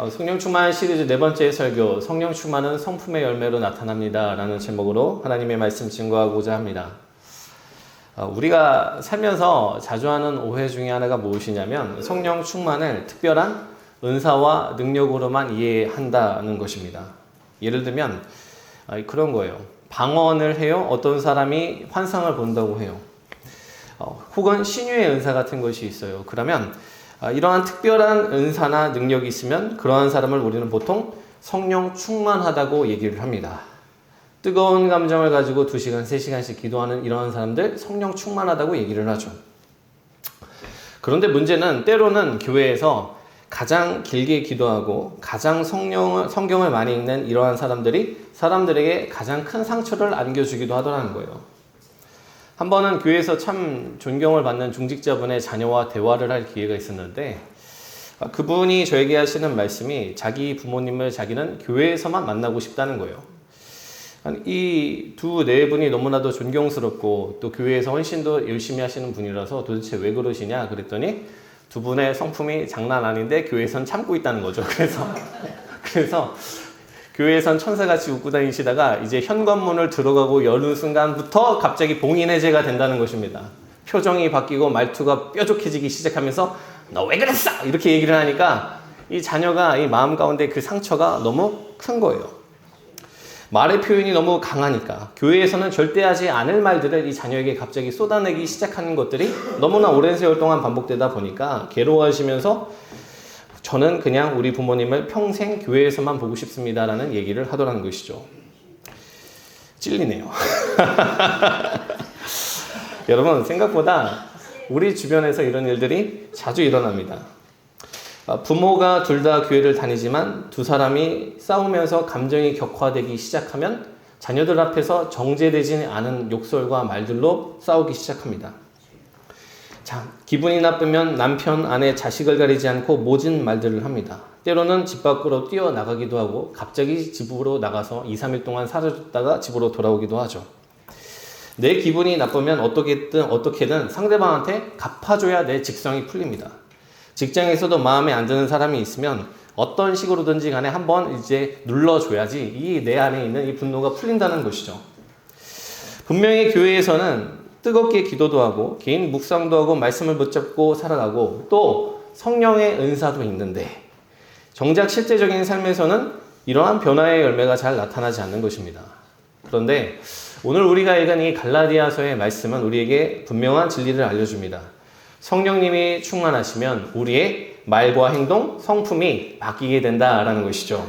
성령 충만 시리즈 네 번째 설교, 성령 충만은 성품의 열매로 나타납니다 라는 제목으로 하나님의 말씀 증거하고자 합니다. 우리가 살면서 자주 하는 오해 중에 하나가 무엇이냐면 성령 충만을 특별한 은사와 능력으로만 이해한다는 것입니다. 예를 들면 그런 거예요. 방언을 해요. 어떤 사람이 환상을 본다고 해요. 혹은 신유의 은사 같은 것이 있어요. 그러면 이러한 특별한 은사나 능력이 있으면 그러한 사람을 우리는 보통 성령 충만하다고 얘기를 합니다. 뜨거운 감정을 가지고 2시간, 3시간씩 기도하는 이러한 사람들 성령 충만하다고 얘기를 하죠. 그런데 문제는 때로는 교회에서 가장 길게 기도하고 가장 성경을 많이 읽는 이러한 사람들이 사람들에게 가장 큰 상처를 안겨주기도 하더라는 거예요. 한 번은 교회에서 참 존경을 받는 중직자분의 자녀와 대화를 할 기회가 있었는데 그분이 저에게 하시는 말씀이 자기 부모님을 자기는 교회에서만 만나고 싶다는 거예요. 이 네 분이 너무나도 존경스럽고 또 교회에서 헌신도 열심히 하시는 분이라서 도대체 왜 그러시냐 그랬더니 두 분의 성품이 장난 아닌데 교회에선 참고 있다는 거죠. 그래서 교회에선 천사같이 웃고 다니시다가 이제 현관문을 들어가고 여는 순간부터 갑자기 봉인해제가 된다는 것입니다. 표정이 바뀌고 말투가 뾰족해지기 시작하면서 너 왜 그랬어? 이렇게 얘기를 하니까 이 자녀가 이 마음 가운데 그 상처가 너무 큰 거예요. 말의 표현이 너무 강하니까 교회에서는 절대 하지 않을 말들을 이 자녀에게 갑자기 쏟아내기 시작하는 것들이 너무나 오랜 세월 동안 반복되다 보니까 괴로워하시면서 저는 그냥 우리 부모님을 평생 교회에서만 보고 싶습니다라는 얘기를 하더라는 것이죠. 찔리네요. 여러분 생각보다 우리 주변에서 이런 일들이 자주 일어납니다. 부모가 둘 다 교회를 다니지만 두 사람이 싸우면서 감정이 격화되기 시작하면 자녀들 앞에서 정제되지 않은 욕설과 말들로 싸우기 시작합니다. 자, 기분이 나쁘면 남편, 아내, 자식을 가리지 않고 모진 말들을 합니다. 때로는 집 밖으로 뛰어나가기도 하고 갑자기 집으로 나가서 2, 3일 동안 사라졌다가 집으로 돌아오기도 하죠. 내 기분이 나쁘면 어떻게든 상대방한테 갚아줘야 내 직성이 풀립니다. 직장에서도 마음에 안 드는 사람이 있으면 어떤 식으로든지 간에 한번 이제 눌러줘야지 이 내 안에 있는 이 분노가 풀린다는 것이죠. 분명히 교회에서는 뜨겁게 기도도 하고 개인 묵상도 하고 말씀을 붙잡고 살아가고 또 성령의 은사도 있는데 정작 실제적인 삶에서는 이러한 변화의 열매가 잘 나타나지 않는 것입니다. 그런데 오늘 우리가 읽은 이 갈라디아서의 말씀은 우리에게 분명한 진리를 알려줍니다. 성령님이 충만하시면 우리의 말과 행동, 성품이 바뀌게 된다라는 것이죠.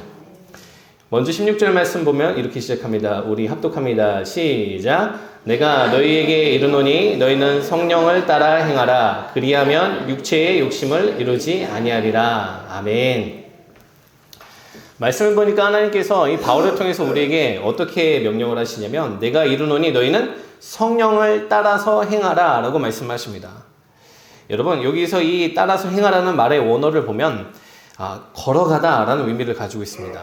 먼저 16절 말씀 보면 이렇게 시작합니다. 우리 합독합니다. 시작! 내가 너희에게 이르노니 너희는 성령을 따라 행하라. 그리하면 육체의 욕심을 이루지 아니하리라. 아멘. 말씀을 보니까 하나님께서 이 바울을 통해서 우리에게 어떻게 명령을 하시냐면 내가 이르노니 너희는 성령을 따라서 행하라 라고 말씀하십니다. 여러분 여기서 이 따라서 행하라는 말의 원어를 보면 걸어가다 라는 의미를 가지고 있습니다.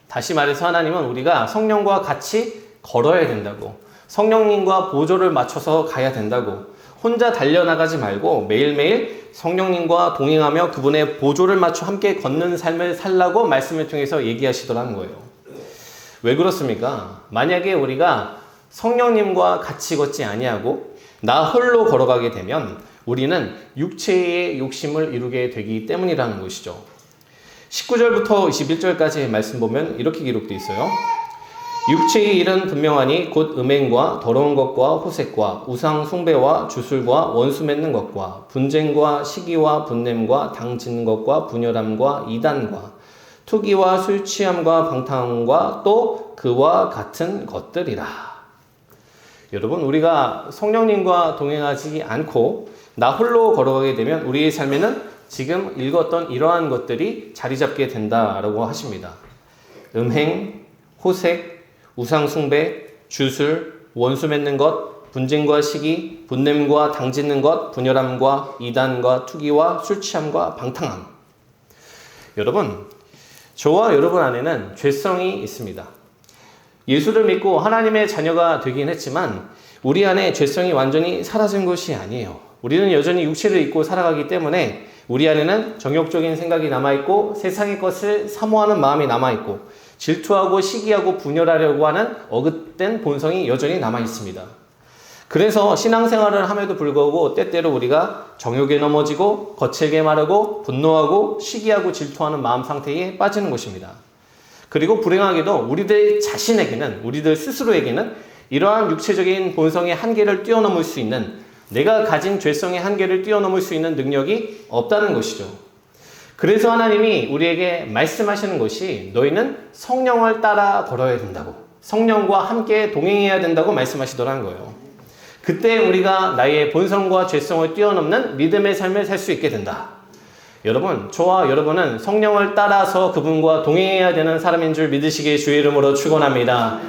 다시 말해서 하나님은 우리가 성령과 같이 걸어야 된다고, 성령님과 보조를 맞춰서 가야 된다고, 혼자 달려나가지 말고 매일매일 성령님과 동행하며 그분의 보조를 맞춰 함께 걷는 삶을 살라고 말씀을 통해서 얘기하시더라는 거예요. 왜 그렇습니까? 만약에 우리가 성령님과 같이 걷지 아니하고 나 홀로 걸어가게 되면 우리는 육체의 욕심을 이루게 되기 때문이라는 것이죠. 19절부터 21절까지의 말씀 보면 이렇게 기록되어 있어요. 육체의 일은 분명하니 곧 음행과 더러운 것과 호색과 우상 숭배와 주술과 원수 맺는 것과 분쟁과 시기와 분냄과 당 짓는 것과 분열함과 이단과 투기와 술 취함과 방탕함과 또 그와 같은 것들이라. 여러분 우리가 성령님과 동행하지 않고 나 홀로 걸어가게 되면 우리의 삶에는 지금 읽었던 이러한 것들이 자리 잡게 된다라고 하십니다. 음행, 호색, 우상숭배, 주술, 원수 맺는 것, 분쟁과 시기, 분냄과 당 짓는 것, 분열함과 이단과 투기와 술 취함과 방탕함. 여러분, 저와 여러분 안에는 죄성이 있습니다. 예수를 믿고 하나님의 자녀가 되긴 했지만 우리 안에 죄성이 완전히 사라진 것이 아니에요. 우리는 여전히 육체를 입고 살아가기 때문에 우리 안에는 정욕적인 생각이 남아있고 세상의 것을 사모하는 마음이 남아있고 질투하고 시기하고 분열하려고 하는 어긋된 본성이 여전히 남아있습니다. 그래서 신앙생활을 함에도 불구하고 때때로 우리가 정욕에 넘어지고 거칠게 말하고 분노하고 시기하고 질투하는 마음 상태에 빠지는 것입니다. 그리고 불행하게도 우리들 자신에게는, 우리들 스스로에게는 이러한 육체적인 본성의 한계를 뛰어넘을 수 있는, 내가 가진 죄성의 한계를 뛰어넘을 수 있는 능력이 없다는 것이죠. 그래서 하나님이 우리에게 말씀하시는 것이 너희는 성령을 따라 걸어야 된다고, 성령과 함께 동행해야 된다고 말씀하시더라는 거예요. 그때 우리가 나의 본성과 죄성을 뛰어넘는 믿음의 삶을 살 수 있게 된다. 여러분, 저와 여러분은 성령을 따라서 그분과 동행해야 되는 사람인 줄 믿으시기에 주의 이름으로 축원합니다.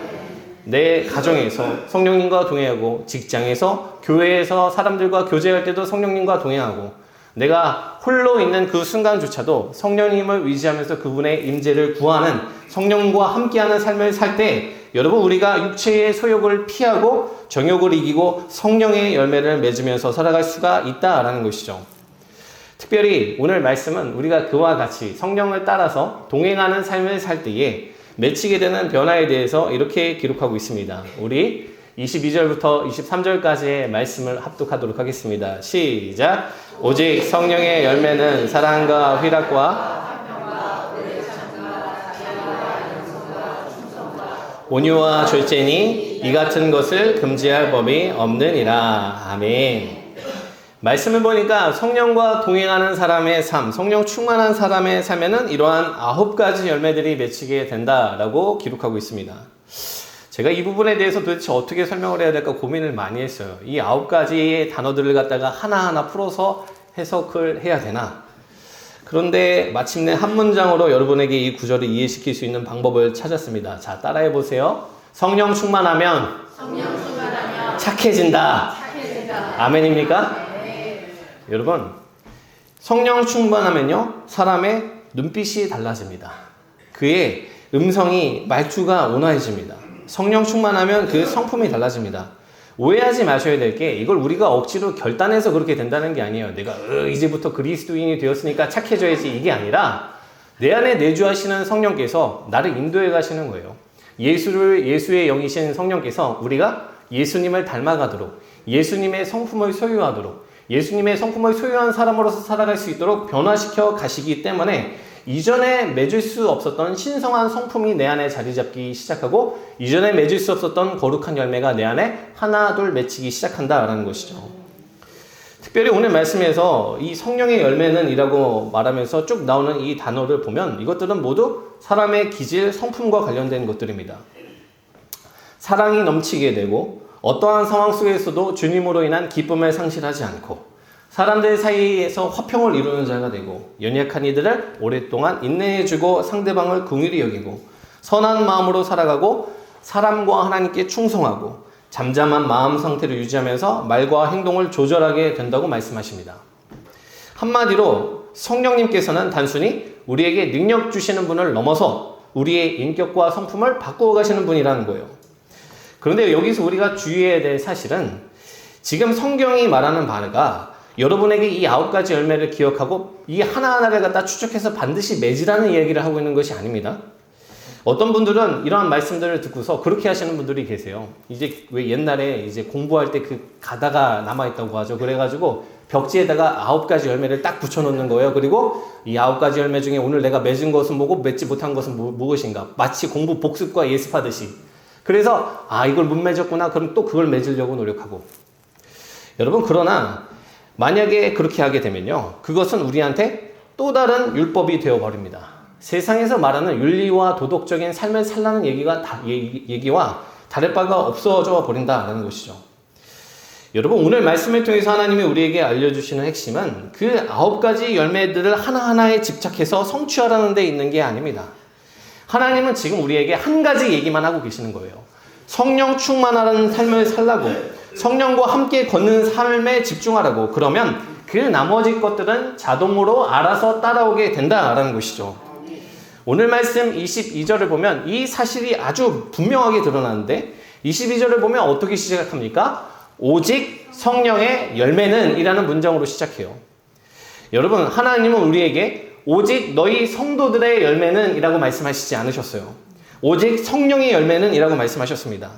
내 가정에서 성령님과 동행하고, 직장에서, 교회에서 사람들과 교제할 때도 성령님과 동행하고, 내가 홀로 있는 그 순간조차도 성령님을 의지하면서 그분의 임재를 구하는, 성령과 함께하는 삶을 살 때 여러분, 우리가 육체의 소욕을 피하고 정욕을 이기고 성령의 열매를 맺으면서 살아갈 수가 있다라는 것이죠. 특별히 오늘 말씀은 우리가 그와 같이 성령을 따라서 동행하는 삶을 살 때에 맺히게 되는 변화에 대해서 이렇게 기록하고 있습니다. 우리 22절부터 23절까지의 말씀을 합독하도록 하겠습니다. 시작! 오직 성령의 열매는 사랑과 희락과 온유와 절제니 이 같은 것을 금지할 법이 없느니라. 아멘. 말씀을 보니까 성령과 동행하는 사람의 삶, 성령 충만한 사람의 삶에는 이러한 9가지 열매들이 맺히게 된다라고 기록하고 있습니다. 제가 이 부분에 대해서 도대체 어떻게 설명을 해야 될까 고민을 많이 했어요. 이 9가지의 단어들을 갖다가 하나하나 풀어서 해석을 해야 되나? 그런데 마침내 한 문장으로 여러분에게 이 구절을 이해시킬 수 있는 방법을 찾았습니다. 자, 따라해 보세요. 성령 충만하면 착해진다. 아멘입니까? 네. 여러분, 성령 충만하면요, 사람의 눈빛이 달라집니다. 그의 음성이, 말투가 온화해집니다. 성령 충만하면 그 성품이 달라집니다. 오해하지 마셔야 될 게, 이걸 우리가 억지로 결단해서 그렇게 된다는 게 아니에요. 내가 이제부터 그리스도인이 되었으니까 착해져야지, 이게 아니라 내 안에 내주하시는 성령께서 나를 인도해 가시는 거예요. 예수의 영이신 성령께서 우리가 예수님을 닮아가도록, 예수님의 성품을 소유하도록, 예수님의 성품을 소유한 사람으로서 살아갈 수 있도록 변화시켜 가시기 때문에 이전에 맺을 수 없었던 신성한 성품이 내 안에 자리 잡기 시작하고, 이전에 맺을 수 없었던 거룩한 열매가 내 안에 하나 둘 맺히기 시작한다라는 것이죠. 특별히 오늘 말씀에서 이 성령의 열매는 이라고 말하면서 쭉 나오는 이 단어를 보면 이것들은 모두 사람의 기질, 성품과 관련된 것들입니다. 사랑이 넘치게 되고, 어떠한 상황 속에서도 주님으로 인한 기쁨을 상실하지 않고, 사람들 사이에서 화평을 이루는 자가 되고, 연약한 이들을 오랫동안 인내해주고 상대방을 긍휼히 여기고, 선한 마음으로 살아가고, 사람과 하나님께 충성하고, 잠잠한 마음 상태를 유지하면서 말과 행동을 조절하게 된다고 말씀하십니다. 한마디로 성령님께서는 단순히 우리에게 능력 주시는 분을 넘어서 우리의 인격과 성품을 바꾸어 가시는 분이라는 거예요. 그런데 여기서 우리가 주의해야 될 사실은, 지금 성경이 말하는 바가 여러분에게 이 9가지 열매를 기억하고 이 하나하나를 갖다 추적해서 반드시 맺으라는 얘기를 하고 있는 것이 아닙니다. 어떤 분들은 이러한 말씀들을 듣고서 그렇게 하시는 분들이 계세요. 이제 왜 옛날에 이제 공부할 때 그 가다가 남아있다고 하죠. 그래가지고 벽지에다가 9가지 열매를 딱 붙여놓는 거예요. 그리고 이 9가지 열매 중에 오늘 내가 맺은 것은 뭐고 맺지 못한 것은 무엇인가. 마치 공부 복습과 예습하듯이. 그래서 이걸 못 맺었구나. 그럼 또 그걸 맺으려고 노력하고. 여러분, 그러나 만약에 그렇게 하게 되면요, 그것은 우리한테 또 다른 율법이 되어버립니다. 세상에서 말하는 윤리와 도덕적인 삶을 살라는 얘기와 다를 바가 없어져 버린다라는 것이죠. 여러분, 오늘 말씀을 통해서 하나님이 우리에게 알려주시는 핵심은 그 9가지 열매들을 하나하나에 집착해서 성취하라는 데 있는 게 아닙니다. 하나님은 지금 우리에게 한 가지 얘기만 하고 계시는 거예요. 성령 충만하라는 삶을 살라고, 성령과 함께 걷는 삶에 집중하라고. 그러면 그 나머지 것들은 자동으로 알아서 따라오게 된다라는 것이죠. 오늘 말씀 22절을 보면 이 사실이 아주 분명하게 드러나는데, 22절을 보면 어떻게 시작합니까? 오직 성령의 열매는 이라는 문장으로 시작해요. 여러분, 하나님은 우리에게 오직 너희 성도들의 열매는 이라고 말씀하시지 않으셨어요. 오직 성령의 열매는 이라고 말씀하셨습니다.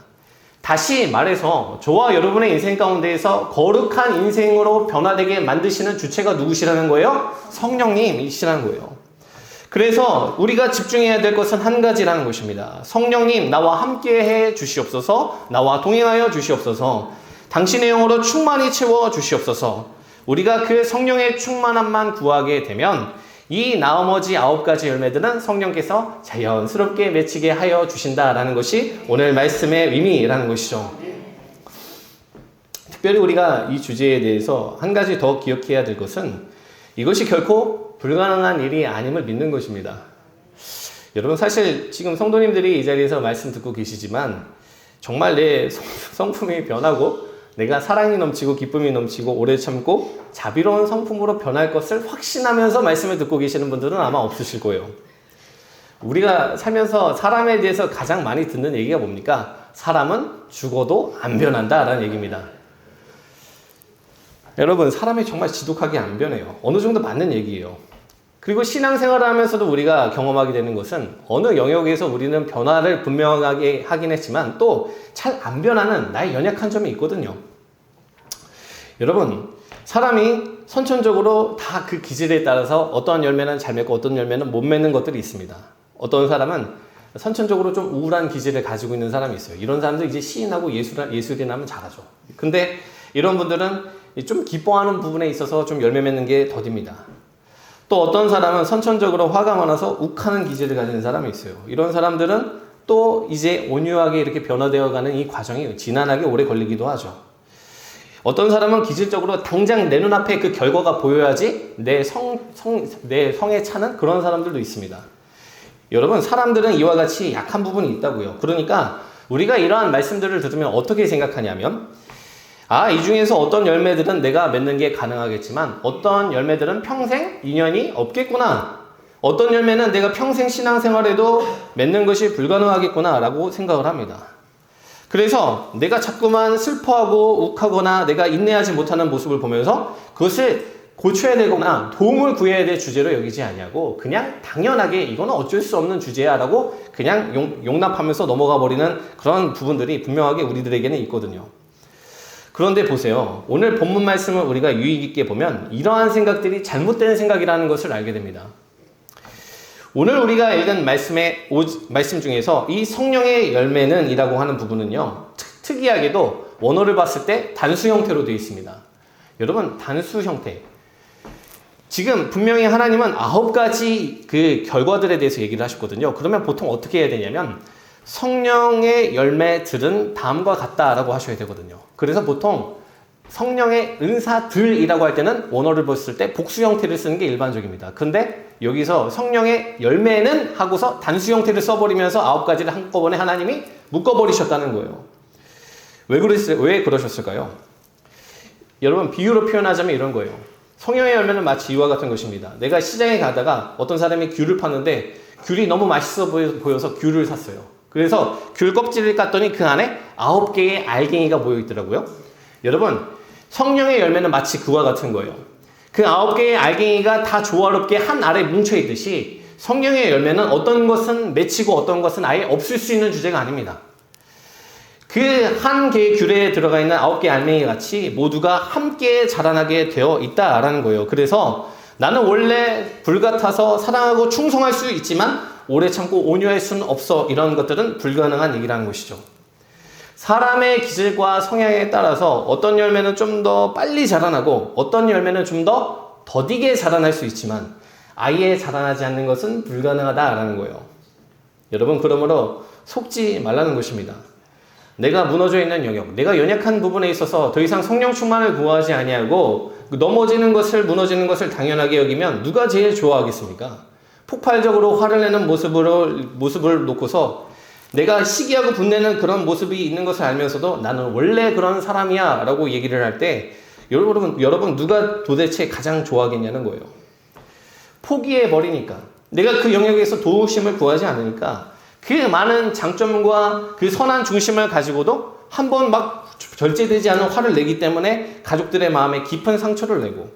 다시 말해서 저와 여러분의 인생 가운데에서 거룩한 인생으로 변화되게 만드시는 주체가 누구시라는 거예요? 성령님이시라는 거예요. 그래서 우리가 집중해야 될 것은 한 가지라는 것입니다. 성령님, 나와 함께 해 주시옵소서. 나와 동행하여 주시옵소서. 당신의 영으로 충만히 채워 주시옵소서. 우리가 그 성령의 충만함만 구하게 되면 이 나머지 9가지 열매들은 성령께서 자연스럽게 맺히게 하여 주신다라는 것이 오늘 말씀의 의미라는 것이죠. 특별히 우리가 이 주제에 대해서 한 가지 더 기억해야 될 것은 이것이 결코 불가능한 일이 아님을 믿는 것입니다. 여러분, 사실 지금 성도님들이 이 자리에서 말씀 듣고 계시지만 정말 내 성품이 변하고 내가 사랑이 넘치고 기쁨이 넘치고 오래 참고 자비로운 성품으로 변할 것을 확신하면서 말씀을 듣고 계시는 분들은 아마 없으실 거예요. 우리가 살면서 사람에 대해서 가장 많이 듣는 얘기가 뭡니까? 사람은 죽어도 안 변한다 라는 얘기입니다. 여러분, 사람이 정말 지독하게 안 변해요. 어느 정도 맞는 얘기예요. 그리고 신앙생활을 하면서도 우리가 경험하게 되는 것은 어느 영역에서 우리는 변화를 분명하게 하긴 했지만 또 잘 안 변하는 나의 연약한 점이 있거든요. 여러분, 사람이 선천적으로 다 그 기질에 따라서 어떤 열매는 잘 맺고 어떤 열매는 못 맺는 것들이 있습니다. 어떤 사람은 선천적으로 좀 우울한 기질을 가지고 있는 사람이 있어요. 이런 사람들 이제 시인하고 예술인 하면 잘하죠. 근데 이런 분들은 좀 기뻐하는 부분에 있어서 좀 열매 맺는 게 더딥니다. 또 어떤 사람은 선천적으로 화가 많아서 욱하는 기질을 가진 사람이 있어요. 이런 사람들은 또 이제 온유하게 이렇게 변화되어가는 이 과정이 지난하게 오래 걸리기도 하죠. 어떤 사람은 기질적으로 당장 내 눈앞에 그 결과가 보여야지 내 성에 차는 그런 사람들도 있습니다. 여러분, 사람들은 이와 같이 약한 부분이 있다고요. 그러니까 우리가 이러한 말씀들을 들으면 어떻게 생각하냐면, 이 중에서 어떤 열매들은 내가 맺는 게 가능하겠지만 어떤 열매들은 평생 인연이 없겠구나. 어떤 열매는 내가 평생 신앙생활에도 맺는 것이 불가능하겠구나 라고 생각을 합니다. 그래서 내가 자꾸만 슬퍼하고 욱하거나 내가 인내하지 못하는 모습을 보면서 그것을 고쳐야 되거나 도움을 구해야 될 주제로 여기지 않냐고 그냥 당연하게 이거는 어쩔 수 없는 주제야 라고 그냥 용납하면서 넘어가 버리는 그런 부분들이 분명하게 우리들에게는 있거든요. 그런데 보세요. 오늘 본문 말씀을 우리가 유의 깊게 보면 이러한 생각들이 잘못된 생각이라는 것을 알게 됩니다. 오늘 우리가 읽은 말씀 중에서 이 성령의 열매는 이라고 하는 부분은요, 특이하게도 원어를 봤을 때 단수 형태로 되어 있습니다. 여러분, 단수 형태. 지금 분명히 하나님은 9가지 그 결과들에 대해서 얘기를 하셨거든요. 그러면 보통 어떻게 해야 되냐면 성령의 열매들은 다음과 같다라고 하셔야 되거든요. 그래서 보통 성령의 은사들이라고 할 때는 원어를 봤을 때 복수 형태를 쓰는 게 일반적입니다. 근데 여기서 성령의 열매는 하고서 단수 형태를 써버리면서 9가지를 한꺼번에 하나님이 묶어버리셨다는 거예요. 왜 그러셨을까요? 여러분, 비유로 표현하자면 이런 거예요. 성령의 열매는 마치 이와 같은 것입니다. 내가 시장에 가다가 어떤 사람이 귤을 파는데 귤이 너무 맛있어 보여서 귤을 샀어요. 그래서 귤 껍질을 깠더니 그 안에 9개의 알갱이가 모여 있더라고요. 여러분, 성령의 열매는 마치 그와 같은 거예요. 그 9개의 알갱이가 다 조화롭게 한 알에 뭉쳐 있듯이 성령의 열매는 어떤 것은 맺히고 어떤 것은 아예 없을 수 있는 주제가 아닙니다. 그 한 개의 귤에 들어가 있는 9개의 알맹이 같이 모두가 함께 자라나게 되어 있다라는 거예요. 그래서 나는 원래 불같아서 사랑하고 충성할 수 있지만 오래 참고 온유할 수는 없어. 이런 것들은 불가능한 얘기라는 것이죠. 사람의 기질과 성향에 따라서 어떤 열매는 좀 더 빨리 자라나고 어떤 열매는 좀 더 더디게 자라날 수 있지만 아예 자라나지 않는 것은 불가능하다라는 거예요. 여러분, 그러므로 속지 말라는 것입니다. 내가 무너져 있는 영역, 내가 연약한 부분에 있어서 더 이상 성령 충만을 구하지 아니하고 넘어지는 것을, 무너지는 것을 당연하게 여기면 누가 제일 좋아하겠습니까? 폭발적으로 화를 내는 모습을 놓고서 내가 시기하고 분내는 그런 모습이 있는 것을 알면서도 나는 원래 그런 사람이야 라고 얘기를 할 때 여러분 누가 도대체 가장 좋아하겠냐는 거예요. 포기해버리니까, 내가 그 영역에서 도우심을 구하지 않으니까 그 많은 장점과 그 선한 중심을 가지고도 한번 막 절제되지 않은 화를 내기 때문에 가족들의 마음에 깊은 상처를 내고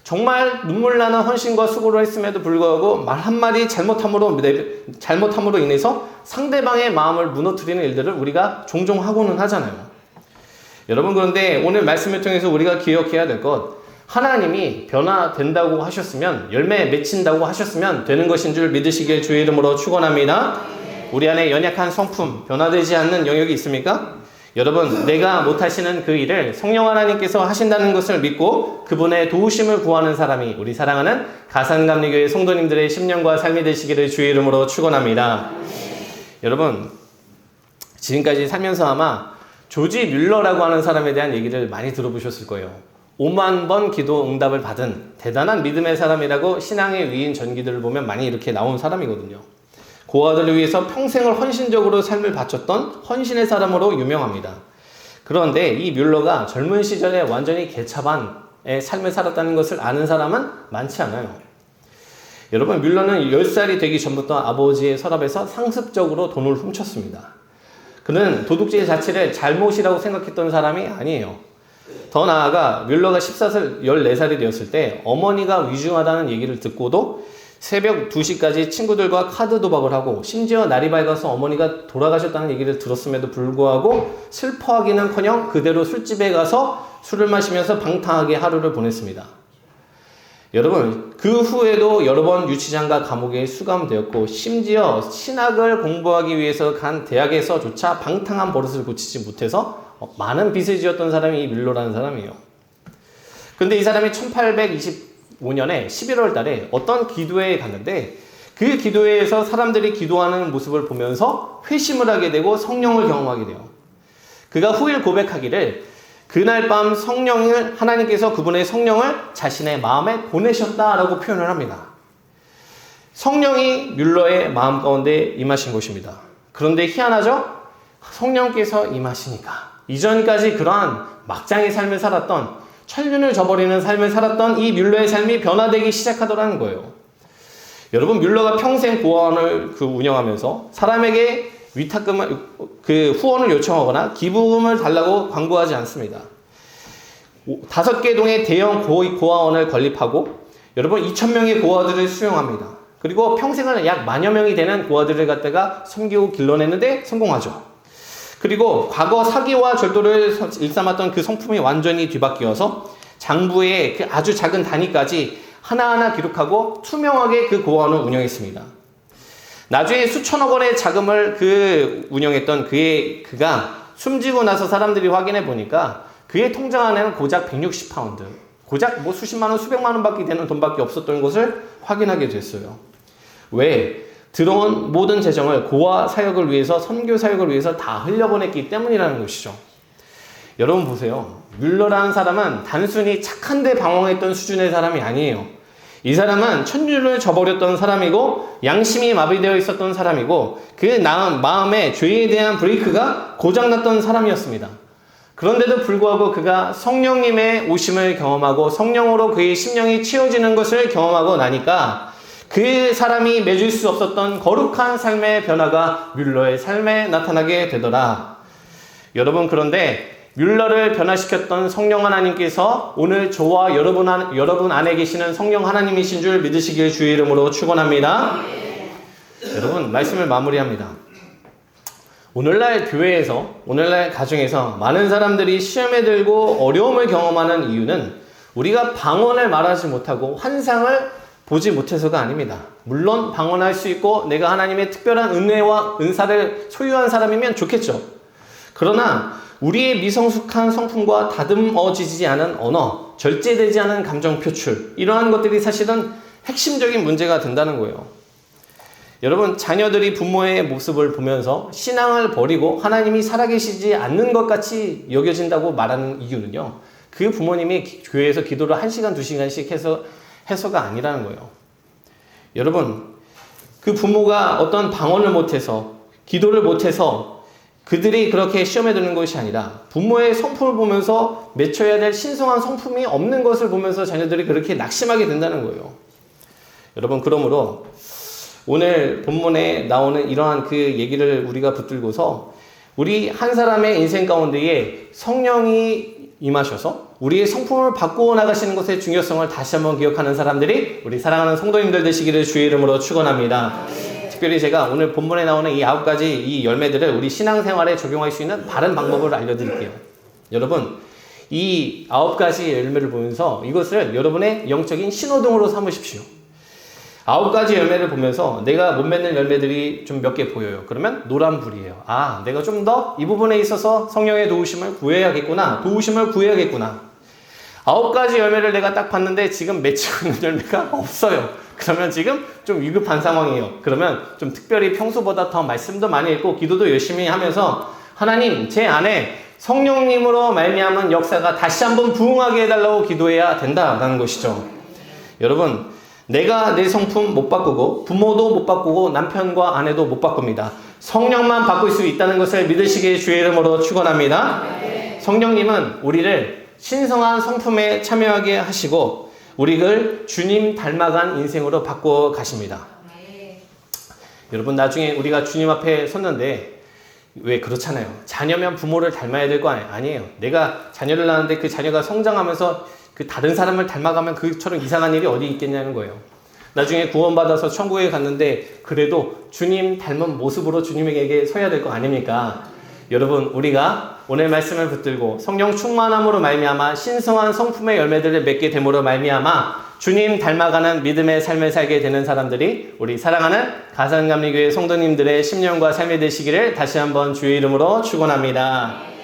정말 눈물 나는 헌신과 수고를 했음에도 불구하고 말 한마디 잘못함으로 인해서 상대방의 마음을 무너뜨리는 일들을 우리가 종종 하고는 하잖아요. 여러분, 그런데 오늘 말씀을 통해서 우리가 기억해야 될 것, 하나님이 변화된다고 하셨으면, 열매 맺힌다고 하셨으면 되는 것인 줄 믿으시길 주의 이름으로 축원합니다. 우리 안에 연약한 성품, 변화되지 않는 영역이 있습니까? 여러분, 내가 못하시는 그 일을 성령 하나님께서 하신다는 것을 믿고 그분의 도우심을 구하는 사람이 우리 사랑하는 가산감리교회 성도님들의 심령과 삶이 되시기를 주의 이름으로 축원합니다. 여러분, 지금까지 살면서 아마 조지 뮬러라고 하는 사람에 대한 얘기를 많이 들어보셨을 거예요. 5만 번 기도 응답을 받은 대단한 믿음의 사람이라고 신앙의 위인 전기들을 보면 많이 이렇게 나온 사람이거든요. 고아들을 위해서 평생을 헌신적으로 삶을 바쳤던 헌신의 사람으로 유명합니다. 그런데 이 뮬러가 젊은 시절에 완전히 개차반의 삶을 살았다는 것을 아는 사람은 많지 않아요. 여러분, 뮬러는 10살이 되기 전부터 아버지의 서랍에서 상습적으로 돈을 훔쳤습니다. 그는 도둑질 자체를 잘못이라고 생각했던 사람이 아니에요. 더 나아가 뮬러가 14살이 되었을 때 어머니가 위중하다는 얘기를 듣고도 새벽 2시까지 친구들과 카드 도박을 하고 심지어 날이 밝아서 어머니가 돌아가셨다는 얘기를 들었음에도 불구하고 슬퍼하기는커녕 그대로 술집에 가서 술을 마시면서 방탕하게 하루를 보냈습니다. 여러분, 그 후에도 여러 번 유치장과 감옥에 수감되었고 심지어 신학을 공부하기 위해서 간 대학에서조차 방탕한 버릇을 고치지 못해서 많은 빚을 지었던 사람이 이 뮬러라는 사람이에요. 그런데 이 사람이 1825년에 11월 달에 어떤 기도회에 갔는데 그 기도회에서 사람들이 기도하는 모습을 보면서 회심을 하게 되고 성령을 경험하게 돼요. 그가 후일 고백하기를 그날 밤 하나님께서 그분의 성령을 자신의 마음에 보내셨다라고 표현을 합니다. 성령이 뮬러의 마음 가운데 임하신 것입니다. 그런데 희한하죠? 성령께서 임하시니까 이전까지 그러한 막장의 삶을 살았던, 천륜을 저버리는 삶을 살았던 이 뮬러의 삶이 변화되기 시작하더라는 거예요. 여러분, 뮬러가 평생 고아원을 운영하면서 사람에게 후원을 요청하거나 기부금을 달라고 광고하지 않습니다. 5개 동의 대형 고아원을 건립하고 여러분 2,000명의 고아들을 수용합니다. 그리고 평생을 약 10,000여 명이 되는 고아들을 갖다가 섬기고 길러내는데 성공하죠. 그리고 과거 사기와 절도를 일삼았던 그 성품이 완전히 뒤바뀌어서 장부의 그 아주 작은 단위까지 하나하나 기록하고 투명하게 그 고아원을 운영했습니다. 나중에 수천억 원의 자금을 운영했던 그가 숨지고 나서 사람들이 확인해 보니까 그의 통장 안에는 고작 160파운드, 고작 수십만 원, 수백만 원밖에 되는 돈밖에 없었던 것을 확인하게 됐어요. 왜? 들어온 모든 재정을 고아 사역을 위해서, 선교 사역을 위해서 다 흘려보냈기 때문이라는 것이죠. 여러분 보세요. 뮬러라는 사람은 단순히 착한데 방황했던 수준의 사람이 아니에요. 이 사람은 천륜을 저버렸던 사람이고 양심이 마비되어 있었던 사람이고 그 마음에 죄에 대한 브레이크가 고장났던 사람이었습니다. 그런데도 불구하고 그가 성령님의 오심을 경험하고 성령으로 그의 심령이 치워지는 것을 경험하고 나니까 그 사람이 맺을 수 없었던 거룩한 삶의 변화가 뮬러의 삶에 나타나게 되더라. 여러분, 그런데 뮬러를 변화시켰던 성령 하나님께서 오늘 저와 여러분 안에 계시는 성령 하나님이신 줄 믿으시길 주의 이름으로 축원합니다. 여러분, 말씀을 마무리합니다. 오늘날 교회에서, 오늘날 가정에서 많은 사람들이 시험에 들고 어려움을 경험하는 이유는 우리가 방언을 말하지 못하고 환상을 보지 못해서가 아닙니다. 물론 방언할 수 있고 내가 하나님의 특별한 은혜와 은사를 소유한 사람이면 좋겠죠. 그러나 우리의 미성숙한 성품과 다듬어지지 않은 언어, 절제되지 않은 감정 표출, 이러한 것들이 사실은 핵심적인 문제가 된다는 거예요. 여러분, 자녀들이 부모의 모습을 보면서 신앙을 버리고 하나님이 살아계시지 않는 것 같이 여겨진다고 말하는 이유는요, 그 부모님이 교회에서 기도를 1시간, 2시간씩 해서가 아니라는 거예요. 여러분, 그 부모가 어떤 방언을 못해서, 기도를 못해서 그들이 그렇게 시험에 드는 것이 아니라 부모의 성품을 보면서 맺혀야 될 신성한 성품이 없는 것을 보면서 자녀들이 그렇게 낙심하게 된다는 거예요. 여러분, 그러므로 오늘 본문에 나오는 이러한 그 얘기를 우리가 붙들고서 우리 한 사람의 인생 가운데에 성령이 임하셔서 우리의 성품을 바꾸어 나가시는 것의 중요성을 다시 한번 기억하는 사람들이 우리 사랑하는 성도님들 되시기를 주의 이름으로 축원합니다. 특별히 제가 오늘 본문에 나오는 이 9가지 이 열매들을 우리 신앙생활에 적용할 수 있는 바른 방법을 알려드릴게요. 여러분, 이 9가지 열매를 보면서 이것을 여러분의 영적인 신호등으로 삼으십시오. 9가지 열매를 보면서 내가 못 맺는 열매들이 좀 몇 개 보여요. 그러면 노란불이에요. 아, 내가 좀 더 이 부분에 있어서 성령의 도우심을 구해야겠구나. 도우심을 구해야겠구나. 9가지 열매를 내가 딱 봤는데 지금 맺히고 있는 열매가 없어요. 그러면 지금 좀 위급한 상황이에요. 그러면 좀 특별히 평소보다 더 말씀도 많이 읽고 기도도 열심히 하면서 하나님, 제 안에 성령님으로 말미암은 역사가 다시 한번 부흥하게 해달라고 기도해야 된다라는 것이죠. 여러분, 내가 내 성품 못 바꾸고 부모도 못 바꾸고 남편과 아내도 못 바꿉니다. 성령만 바꿀 수 있다는 것을 믿으시기에 주의 이름으로 축원합니다. 성령님은 우리를 신성한 성품에 참여하게 하시고 우리를 주님 닮아간 인생으로 바꿔 가십니다. 여러분, 나중에 우리가 주님 앞에 섰는데 왜 그렇잖아요. 자녀면 부모를 닮아야 될 거 아니에요. 내가 자녀를 낳았는데 그 자녀가 성장하면서 그 다른 사람을 닮아가면 그처럼 이상한 일이 어디 있겠냐는 거예요. 나중에 구원받아서 천국에 갔는데 그래도 주님 닮은 모습으로 주님에게 서야 될 거 아닙니까? 여러분, 우리가 오늘 말씀을 붙들고 성령 충만함으로 말미암아 신성한 성품의 열매들을 맺게 됨으로 말미암아 주님 닮아가는 믿음의 삶을 살게 되는 사람들이 우리 사랑하는 가산감리교회 성도님들의 심령과 삶이 되시기를 다시 한번 주의 이름으로 축원합니다.